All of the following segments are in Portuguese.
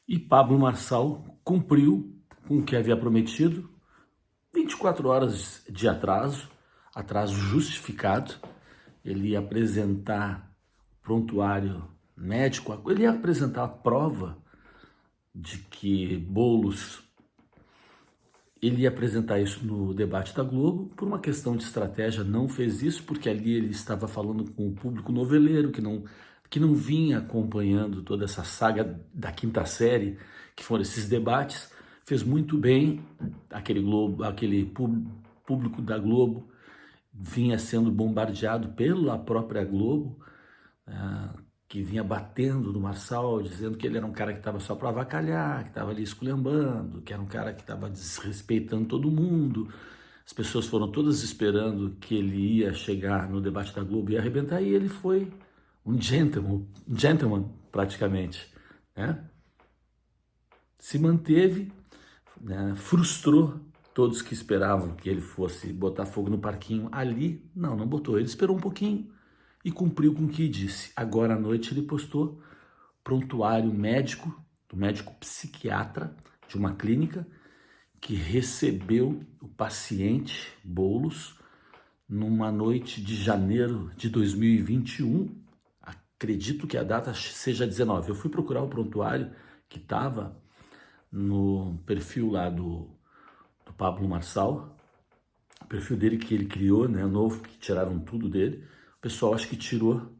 E Pablo Marçal cumpriu com o que havia prometido, 24 horas de atraso justificado. Ele ia apresentar prontuário médico, ele ia apresentar a prova de que Boulos, ele ia apresentar isso no debate da Globo. Por uma questão de estratégia, não fez isso, porque ali ele estava falando com o público noveleiro, que não vinha acompanhando toda essa saga da quinta série, que foram esses debates. Fez muito bem, aquele público da Globo vinha sendo bombardeado pela própria Globo, que vinha batendo no Marçal, dizendo que ele era um cara que estava só para avacalhar, que estava ali esculhambando, que era um cara que estava desrespeitando todo mundo. As pessoas foram todas esperando que ele ia chegar no debate da Globo e arrebentar, e ele foi um gentleman praticamente, né? Se manteve, né? Frustrou todos que esperavam que ele fosse botar fogo no parquinho ali. Não botou, ele esperou um pouquinho e cumpriu com o que disse. Agora à noite ele postou prontuário médico, do médico psiquiatra de uma clínica que recebeu o paciente Boulos numa noite de janeiro de 2021. Acredito que a data seja 19. Eu fui procurar o prontuário que estava no perfil lá do Pablo Marçal, o perfil dele que ele criou, né, novo, que tiraram tudo dele. O pessoal acho que tirou,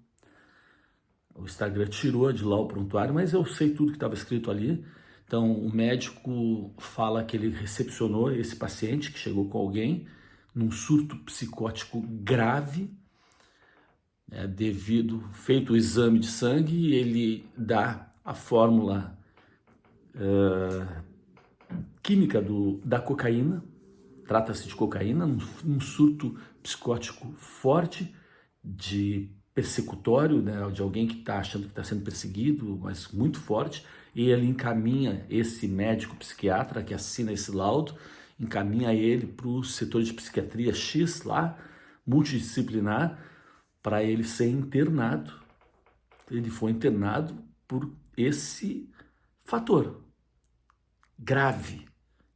o Instagram tirou de lá o prontuário, mas eu sei tudo que estava escrito ali. Então o médico fala que ele recepcionou esse paciente que chegou com alguém num surto psicótico grave, feito o exame de sangue, ele dá a fórmula química da cocaína, trata-se de cocaína, um surto psicótico forte, de persecutório, né, de alguém que está achando que está sendo perseguido, mas muito forte, e ele encaminha esse médico psiquiatra que assina esse laudo, encaminha ele para o setor de psiquiatria X lá, multidisciplinar, para ele ser internado. Ele foi internado por esse fator grave,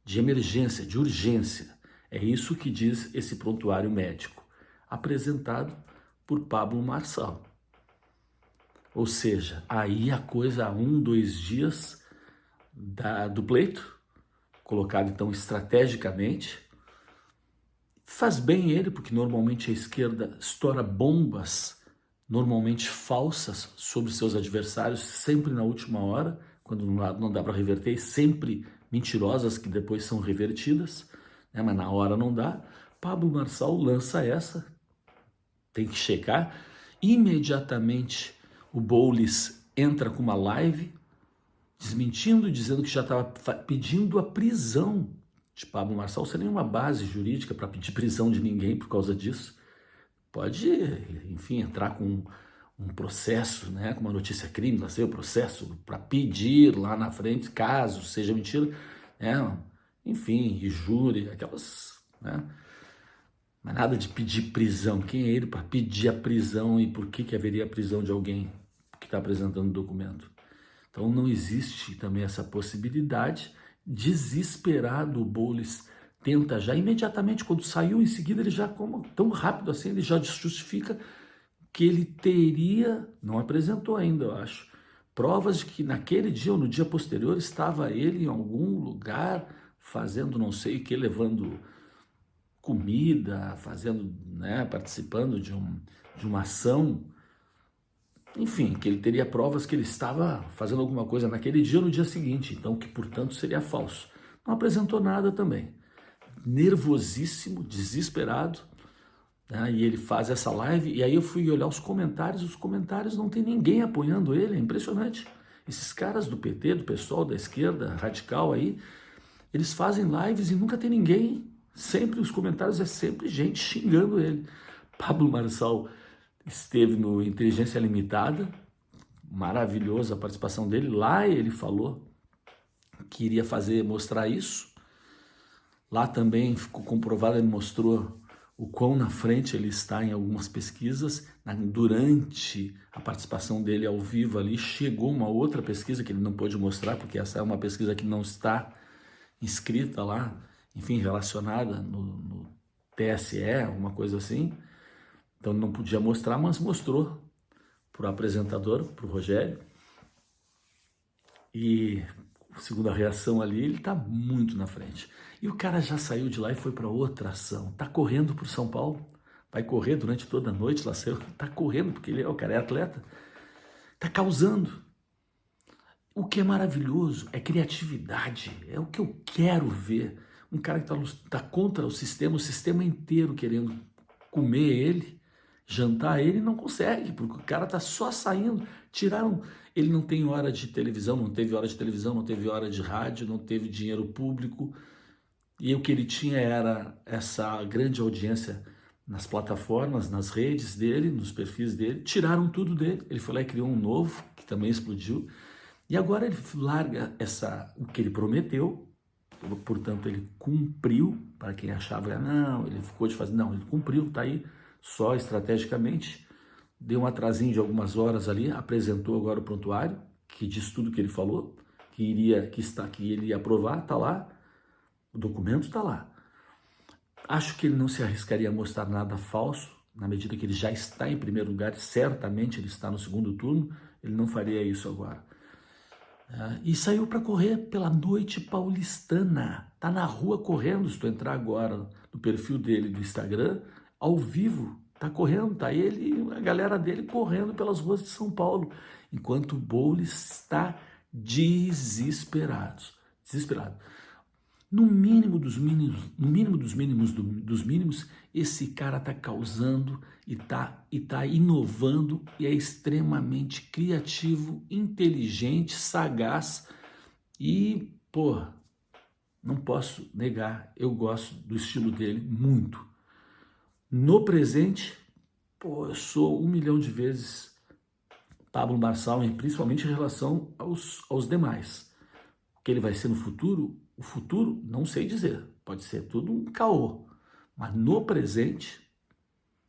de emergência, de urgência. É isso que diz esse prontuário médico, apresentado por Pablo Marçal. Ou seja, aí a coisa há 2 dias do pleito, colocado então estrategicamente, faz bem ele, porque normalmente a esquerda estoura bombas, normalmente falsas, sobre seus adversários, sempre na última hora, quando não dá para reverter, sempre mentirosas que depois são revertidas, né? Mas na hora não dá. Pablo Marçal lança essa, tem que checar. Imediatamente o Boulos entra com uma live, desmentindo, dizendo que já estava pedindo a prisão de Pablo Marçal, sem nenhuma base jurídica para pedir prisão de ninguém por causa disso. Pode, enfim, entrar com um processo, né, com uma notícia crime, lá sei o processo, para pedir lá na frente, caso seja mentira, né, enfim, injúria, aquelas, né, mas nada de pedir prisão. Quem é ele para pedir a prisão e por que haveria a prisão de alguém que está apresentando o documento? Então não existe também essa possibilidade. Desesperado, o Boulos tenta já imediatamente, quando saiu em seguida, ele já, como tão rápido assim, ele já justifica que ele teria, não apresentou ainda, eu acho, provas de que naquele dia ou no dia posterior estava ele em algum lugar fazendo não sei o que, levando comida, fazendo, né, participando de uma ação, enfim, que ele teria provas que ele estava fazendo alguma coisa naquele dia ou no dia seguinte, então que, portanto, seria falso. Não apresentou nada também. Nervosíssimo, desesperado, né? E ele faz essa live, e aí eu fui olhar os comentários não tem ninguém apoiando ele, é impressionante. Esses caras do PT, do pessoal da esquerda radical aí, eles fazem lives e nunca tem ninguém. Sempre os comentários é sempre gente xingando ele. Pablo Marçal esteve no Inteligência Limitada, maravilhosa a participação dele. Lá ele falou que iria mostrar isso. Lá também ficou comprovado, ele mostrou o quão na frente ele está em algumas pesquisas. Durante a participação dele ao vivo ali, chegou uma outra pesquisa que ele não pôde mostrar, porque essa é uma pesquisa que não está inscrita lá, enfim, relacionada no TSE, alguma coisa assim. Então não podia mostrar, mas mostrou para o apresentador, para o Rogério. E segundo a reação ali, ele está muito na frente. E o cara já saiu de lá e foi para outra ação. Está correndo por São Paulo. Vai correr durante toda a noite, lá saiu. Está correndo, porque o cara é atleta. Está causando. O que é maravilhoso é criatividade. É o que eu quero ver. Um cara que está contra o sistema inteiro querendo comer ele, jantar ele, não consegue, porque o cara está só saindo. Tiraram. Ele não tem hora de televisão, não teve hora de televisão, não teve hora de rádio, não teve dinheiro público. E o que ele tinha era essa grande audiência nas plataformas, nas redes dele, nos perfis dele. Tiraram tudo dele. Ele foi lá e criou um novo, que também explodiu. E agora ele larga o que ele prometeu, portanto ele cumpriu, para quem achava, não, ele ficou de fazer, não, ele cumpriu, tá aí, só estrategicamente, deu um atrasinho de algumas horas ali, apresentou agora o prontuário, que diz tudo que ele falou, que ele ia aprovar, tá lá, o documento está lá. Acho que ele não se arriscaria a mostrar nada falso, na medida que ele já está em primeiro lugar, certamente ele está no segundo turno, ele não faria isso agora. E saiu para correr pela noite paulistana, tá na rua correndo. Se tu entrar agora no perfil dele do Instagram, ao vivo, tá correndo, tá ele e a galera dele correndo pelas ruas de São Paulo, enquanto o Boulos está desesperado. No mínimo dos mínimos, esse cara está causando e tá inovando e é extremamente criativo, inteligente, sagaz e, pô, não posso negar, eu gosto do estilo dele muito. No presente, pô, eu sou 1 milhão de vezes Pablo Marçal, principalmente em relação aos demais. O que ele vai ser no futuro? O futuro, não sei dizer, pode ser tudo um caô, mas no presente,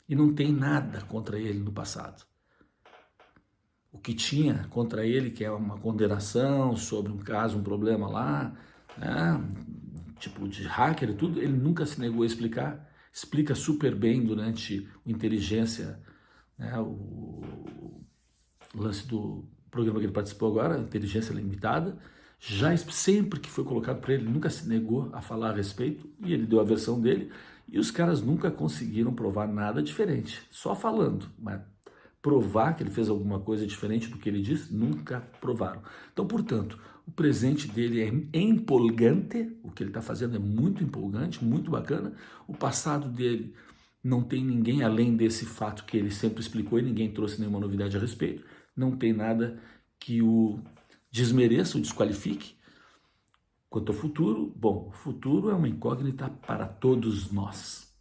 e não tem nada contra ele no passado. O que tinha contra ele, que é uma condenação sobre um caso, um problema lá, né, tipo de hacker e tudo, ele nunca se negou a explicar, explica super bem durante o Inteligência, né, o lance do programa que ele participou agora, Inteligência Limitada. Já sempre que foi colocado para ele, nunca se negou a falar a respeito, e ele deu a versão dele, e os caras nunca conseguiram provar nada diferente, só falando, mas provar que ele fez alguma coisa diferente do que ele disse, nunca provaram. Então, portanto, o presente dele é empolgante, o que ele está fazendo é muito empolgante, muito bacana. O passado dele não tem ninguém além desse fato que ele sempre explicou e ninguém trouxe nenhuma novidade a respeito, não tem nada que o desmereça ou desqualifique. Quanto ao futuro, bom, o futuro é uma incógnita para todos nós.